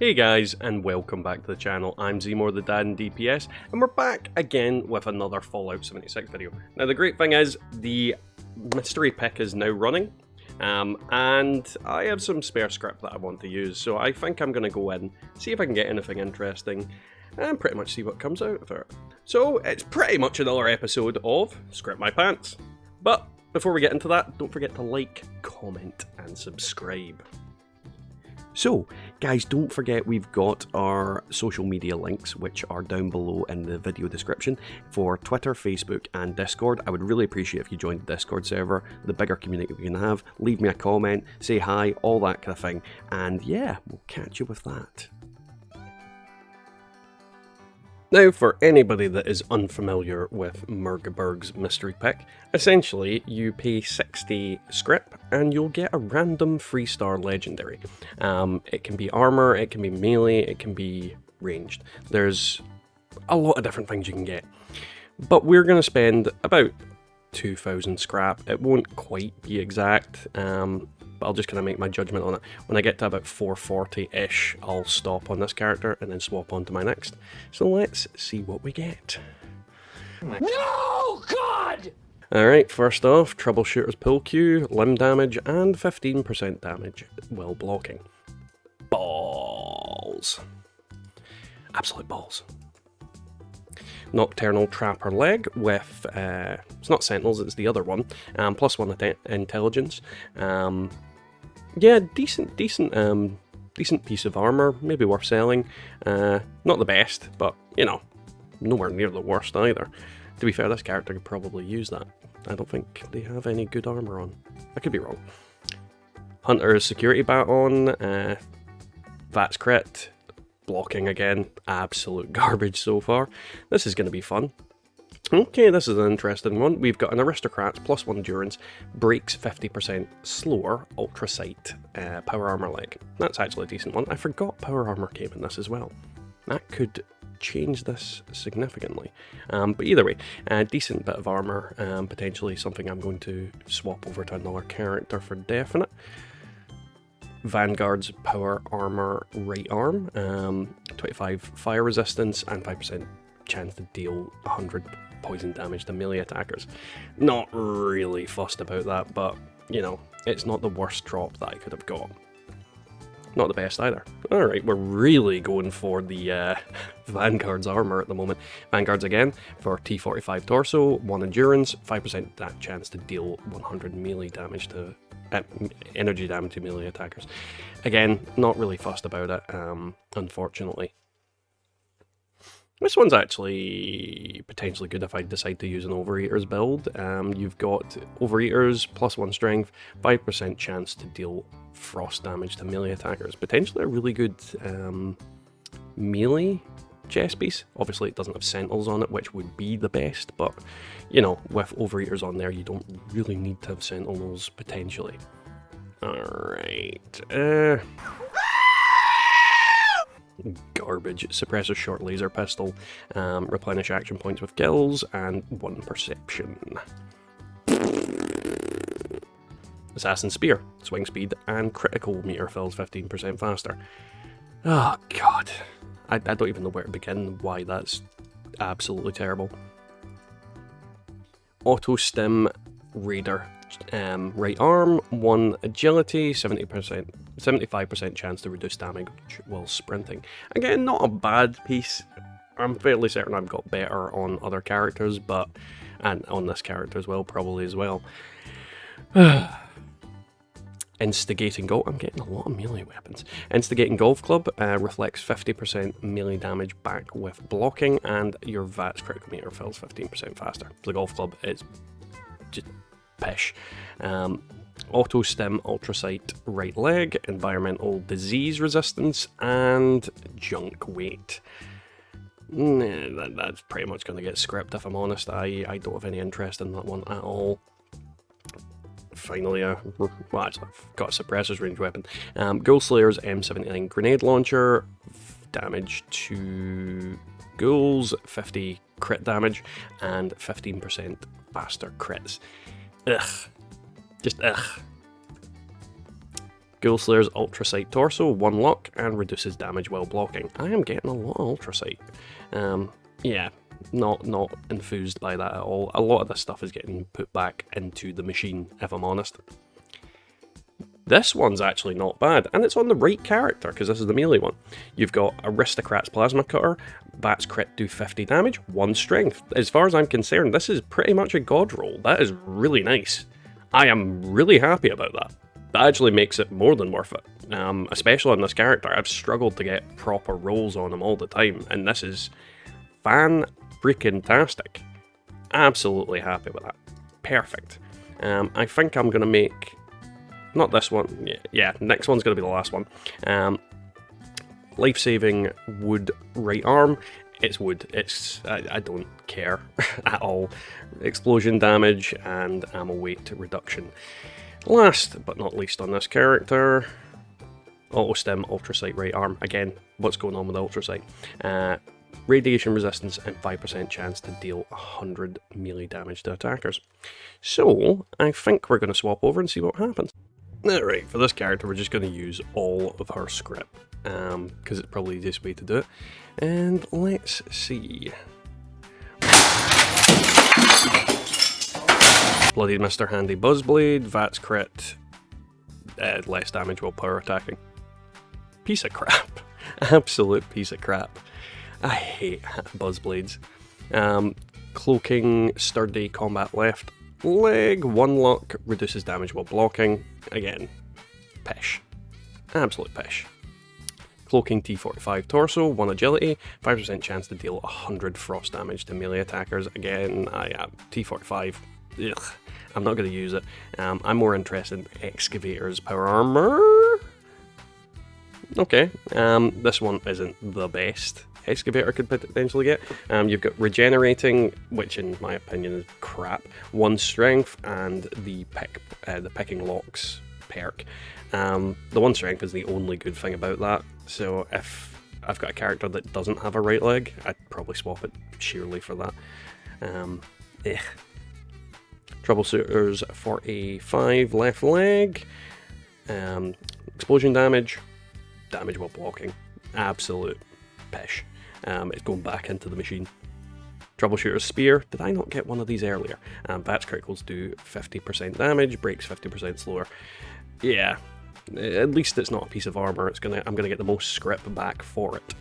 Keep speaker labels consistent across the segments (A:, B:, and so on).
A: Hey guys, and welcome back to the channel. I'm Zmore the Dad in DPS, and we're back again with another Fallout 76 video. Now the great thing is, the mystery pick is now running, and I have some spare script that I want to use, so I think I'm going to go in, see if I can get anything interesting, and pretty much see what comes out of it. So it's pretty much another episode of Scrip My Pants. But before we get into that, don't forget to like, comment, and subscribe. So, guys, don't forget we've got our social media links, which are down below in the video description, for Twitter, Facebook, and Discord. I would really appreciate if you joined the Discord server, the bigger community we can have. Leave me a comment, say hi, all that kind of thing. And yeah, we'll catch you with that. Now, for anybody that is unfamiliar with Murgs mystery pick, essentially you pay 60 scrip and you'll get a random 3-star legendary. It can be armour, it can be melee, it can be ranged. There's a lot of different things you can get. But we're going to spend about 2,000 scrap. It won't quite be exact, but I'll just kind of make my judgment on it. When I get to about 440-ish, I'll stop on this character and then swap on to my next. So let's see what we get.
B: No, God!
A: Alright, first off, Troubleshooter's Pull Q, limb damage, and 15% damage while blocking. Balls. Absolute balls. Nocturnal Trapper Leg with, it's not Sentinels, it's the other one, +1 intelligence. Yeah, decent piece of armour, maybe worth selling. Not the best, but, you know, nowhere near the worst either. To be fair, this character could probably use that. I don't think they have any good armour on. I could be wrong. Hunter's Security Baton, VATS crit. Blocking again, absolute garbage so far. This is going to be fun. Okay, this is an interesting one. We've got an Aristocrat, +1 endurance, breaks 50% slower, ultra sight, power armor leg. That's actually a decent one. I forgot power armor came in this as well. That could change this significantly. But either way, a decent bit of armor, potentially something I'm going to swap over to another character for definite. Vanguard's power armor right arm, 25 fire resistance and 5% chance to deal 100 poison damage to melee attackers. Not really fussed about that, but you know, it's not the worst drop that I could have got. Not the best either. Alright, we're really going for the Vanguard's armor at the moment. Vanguard's again for T45 torso, 1 endurance, 5% chance to deal 100 melee damage to energy damage to melee attackers. Again, not really fussed about it, unfortunately. This one's actually potentially good if I decide to use an Overeater's build. You've got Overeaters, +1 strength, 5% chance to deal frost damage to melee attackers. Potentially a really good melee chest piece. Obviously it doesn't have Sentinels on it, which would be the best, but you know, with Overeaters on there, you don't really need to have Sentinels, potentially. Alright, garbage. Suppressor short laser pistol, replenish action points with kills, and 1 perception. Assassin Spear, swing speed, and critical meter fills 15% faster. Oh god. I don't even know where to begin, why that's absolutely terrible. Auto Stim Raider, right arm, 1 agility, 75% chance to reduce damage while sprinting. Again, not a bad piece. I'm fairly certain I've got better on other characters, but, and on this character as well, probably as well. Instigating Golf, I'm getting a lot of melee weapons. Instigating Golf Club reflects 50% melee damage back with blocking, and your VATS critical meter fills 15% faster. The Golf Club is just pish. Auto Stim Ultra Sight right leg, environmental disease resistance, and junk weight. That's pretty much going to get script if I'm honest. I don't have any interest in that one at all. Finally, well, actually, I've got a suppressor's range weapon. Ghoul Slayer's M79 grenade launcher, damage to ghouls, 50 crit damage, and 15% faster crits. Ugh. Just ugh. Ghoul Slayer's Ultra Sight Torso, 1 luck, and reduces damage while blocking. I am getting a lot of Ultra Sight. Yeah, not enthused by that at all. A lot of this stuff is getting put back into the machine, if I'm honest. This one's actually not bad, and it's on the right character, because this is the melee one. You've got Aristocrat's Plasma Cutter, Bats crit do 50 damage, 1 strength. As far as I'm concerned, this is pretty much a god roll. That is really nice. I am really happy about that. That actually makes it more than worth it. Especially on this character, I've struggled to get proper rolls on him all the time, and this is fan-freaking-tastic. Absolutely happy with that. Perfect. I think I'm going to make... Not this one. Yeah, next one's going to be the last one. Life-saving wood right arm. It's wood. I don't care at all. Explosion damage and ammo weight reduction. Last but not least on this character, Auto Stim Ultra Sight right arm. Again, what's going on with Ultra Sight? Radiation resistance and 5% chance to deal 100 melee damage to attackers. So I think we're going to swap over and see what happens. Alright, for this character we're just going to use all of her Scrip, because it's probably the easiest way to do it. And let's see. Bloody Mr. Handy Buzzblade, Vats crit, less damage while power attacking. Piece of crap. Absolute piece of crap. I hate Buzzblades. Cloaking, Sturdy, Combat Left, Leg, 1 luck, reduces damage while blocking. Again, pish. Absolute pish. Cloaking T45 Torso, 1 agility, 5% chance to deal 100 frost damage to melee attackers. Again, T45, ugh, I'm not going to use it. I'm more interested in Excavator's Power Armour. Okay, this one isn't the best Excavator could potentially get. You've got Regenerating, which in my opinion is crap, 1 strength, and the Picking Locks perk. The 1 strength is the only good thing about that, so if I've got a character that doesn't have a right leg, I'd probably swap it sheerly for that. Troubleshooter's 45 left leg, explosion damage while blocking, absolute pish. It's going back into the machine. Troubleshooter's Spear, did I not get one of these earlier? Bats criticals do 50% damage, breaks 50% slower. Yeah, at least it's not a piece of armour. I'm gonna get the most Scrip back for it.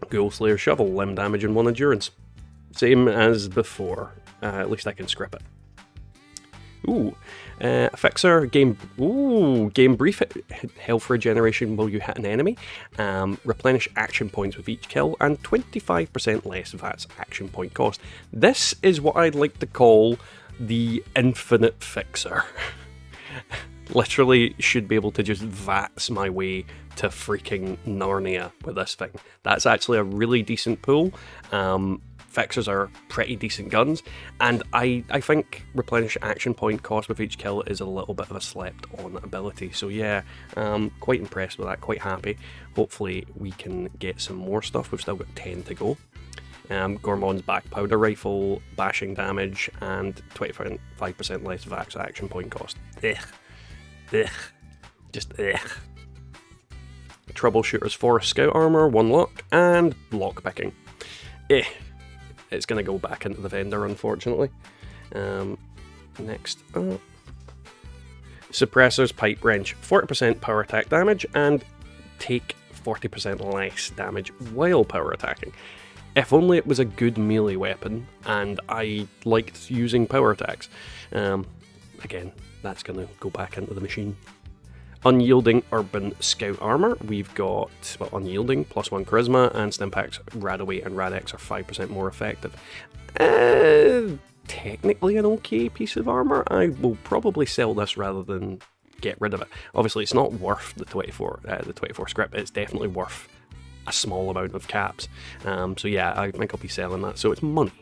A: Ghoul Slayer Shovel, limb damage and 1 endurance. Same as before, at least I can Scrip it. Ooh, Fixer, game brief health regeneration while you hit an enemy, replenish action points with each kill, and 25% less VATS action point cost. This is what I'd like to call the infinite Fixer. Literally should be able to just VATS my way to freaking Narnia with this thing. That's actually a really decent pull. Fixers are pretty decent guns, and I think replenish action point cost with each kill is a little bit of a slept on ability. So yeah, quite impressed with that, quite happy. Hopefully we can get some more stuff. We've still got 10 to go. Gormon's back powder rifle, bashing damage, and 25% less VAX action point cost. Ugh. Ugh. Just ugh. Troubleshooter's Forest Scout armor, 1 luck, and lockpicking. It's going to go back into the vendor, unfortunately. Next up. Suppressor's Pipe Wrench, 40% power attack damage, and take 40% less damage while power attacking. If only it was a good melee weapon, and I liked using power attacks. Again, that's going to go back into the machine. Unyielding Urban Scout Armor, we've got Unyielding, +1 Charisma, and Stimpaks, Radaway, and Radex are 5% more effective. Technically an okay piece of armor. I will probably sell this rather than get rid of it. Obviously, it's not worth the 24 Scrip. It's definitely worth a small amount of caps. So yeah, I think I'll be selling that. So it's money,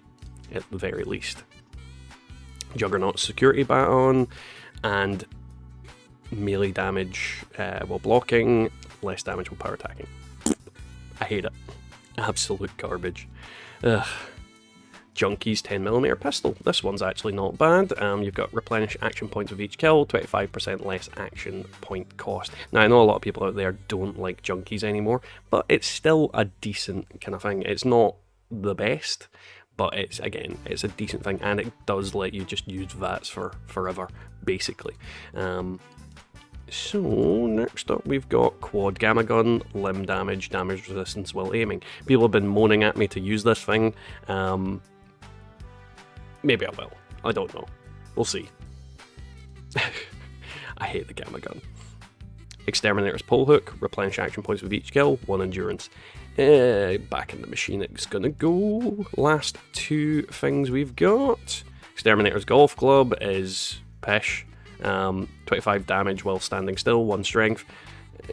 A: at the very least. Juggernaut's Security Baton, and melee damage while blocking, less damage while power attacking. I hate it. Absolute garbage. Ugh. Junkie's 10mm pistol. This one's actually not bad. You've got replenish action points with each kill, 25% less action point cost. Now I know a lot of people out there don't like Junkies anymore, but it's still a decent kind of thing. It's not the best, but it's a decent thing, and it does let you just use VATs for forever, basically. So, next up we've got Quad Gamma Gun, limb damage, damage resistance while aiming. People have been moaning at me to use this thing. Maybe I will. I don't know. We'll see. I hate the Gamma Gun. Exterminator's Pole Hook, replenish action points with each kill, 1 endurance. Back in the machine it's gonna go. Last two things we've got. Exterminator's Golf Club is pish. 25 damage while standing still, 1 strength.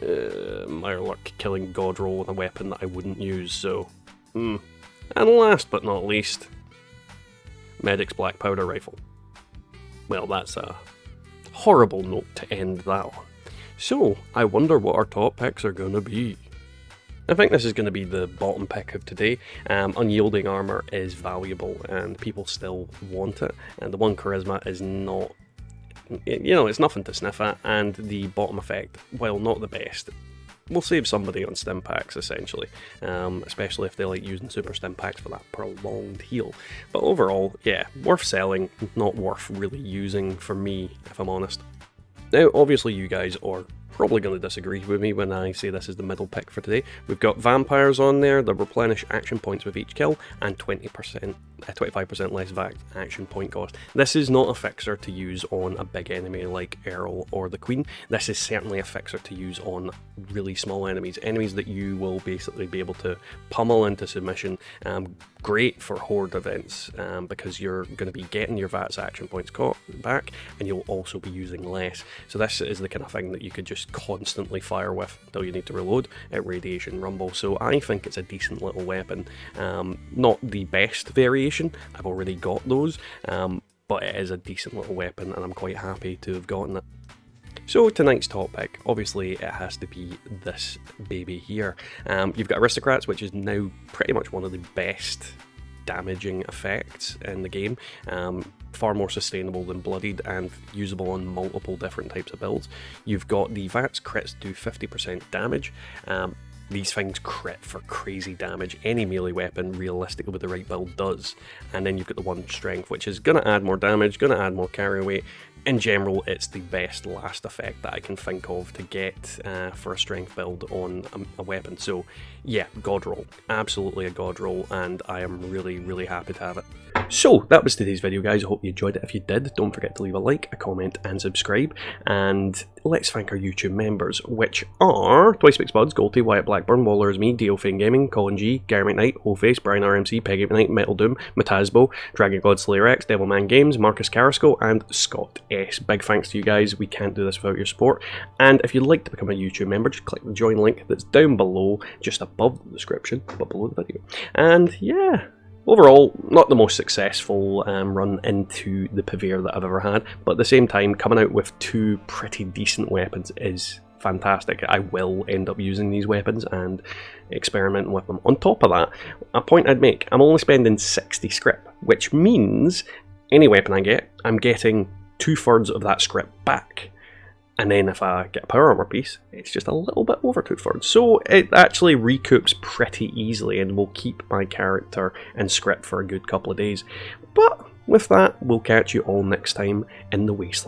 A: Minor luck killing God Roll with a weapon that I wouldn't use, so... And last but not least, Medic's Black Powder Rifle. Well, that's a horrible note to end that one. So, I wonder what our top picks are going to be. I think this is going to be the bottom pick of today. Unyielding armour is valuable and people still want it, and the 1 charisma is not... You know, it's nothing to sniff at, and the bottom effect, while not the best, will save somebody on stim packs, essentially, especially if they like using super stim packs for that prolonged heal. But overall, yeah, worth selling, not worth really using for me, if I'm honest. Now, obviously you guys are probably going to disagree with me when I say this is the middle pick for today. We've got vampires on there, the replenish action points with each kill, and 25% less VAC action point cost. This is not a fixer to use on a big enemy like Earl or the Queen. This is certainly a fixer to use on really small enemies, enemies that you will basically be able to pummel into submission. Great for horde events, because you're going to be getting your VAT's action points back, and you'll also be using less. So this is the kind of thing that you could just constantly fire with until you need to reload at Radiation Rumble. So I think it's a decent little weapon. Not the best variation, I've already got those, but it is a decent little weapon and I'm quite happy to have gotten it. So tonight's top pick, obviously it has to be this baby here. You've got Aristocrats, which is now pretty much one of the best damaging effects in the game. Far more sustainable than Bloodied and usable on multiple different types of builds. You've got the VATS crits do 50% damage. These things crit for crazy damage. Any melee weapon, realistically with the right build, does. And then you've got the 1 strength, which is going to add more damage, going to add more carry weight. In general, it's the best last effect that I can think of to get for a strength build on a weapon. So yeah, God Roll. Absolutely a God Roll, and I am really, really happy to have it. So that was today's video, guys. I hope you enjoyed it. If you did, don't forget to leave a like, a comment, and subscribe. And let's thank our YouTube members, which are Twice Speaks Buds, Golty, Wyatt Blackburn, Waller is me, Dio Fane Gaming, Colin G, Gary McKnight, Oface, Brian RMC, Peggy McKnight, Metal Doom, Matazbo, Dragon God Slayer X, Devilman Games, Marcus Carrasco, and Scott S. Big thanks to you guys. We can't do this without your support. And if you'd like to become a YouTube member, just click the join link that's down below, just above the description, but below the video. And yeah. Overall, not the most successful run into the Pavir that I've ever had, but at the same time, coming out with 2 pretty decent weapons is fantastic. I will end up using these weapons and experimenting with them. On top of that, a point I'd make, I'm only spending 60 Scrip, which means any weapon I get, I'm getting 2/3 of that Scrip back. And then if I get a power armor piece, it's just a little bit over 2/3. So it actually recoups pretty easily and will keep my character and Scrip for a good couple of days. But with that, we'll catch you all next time in the Wasteland.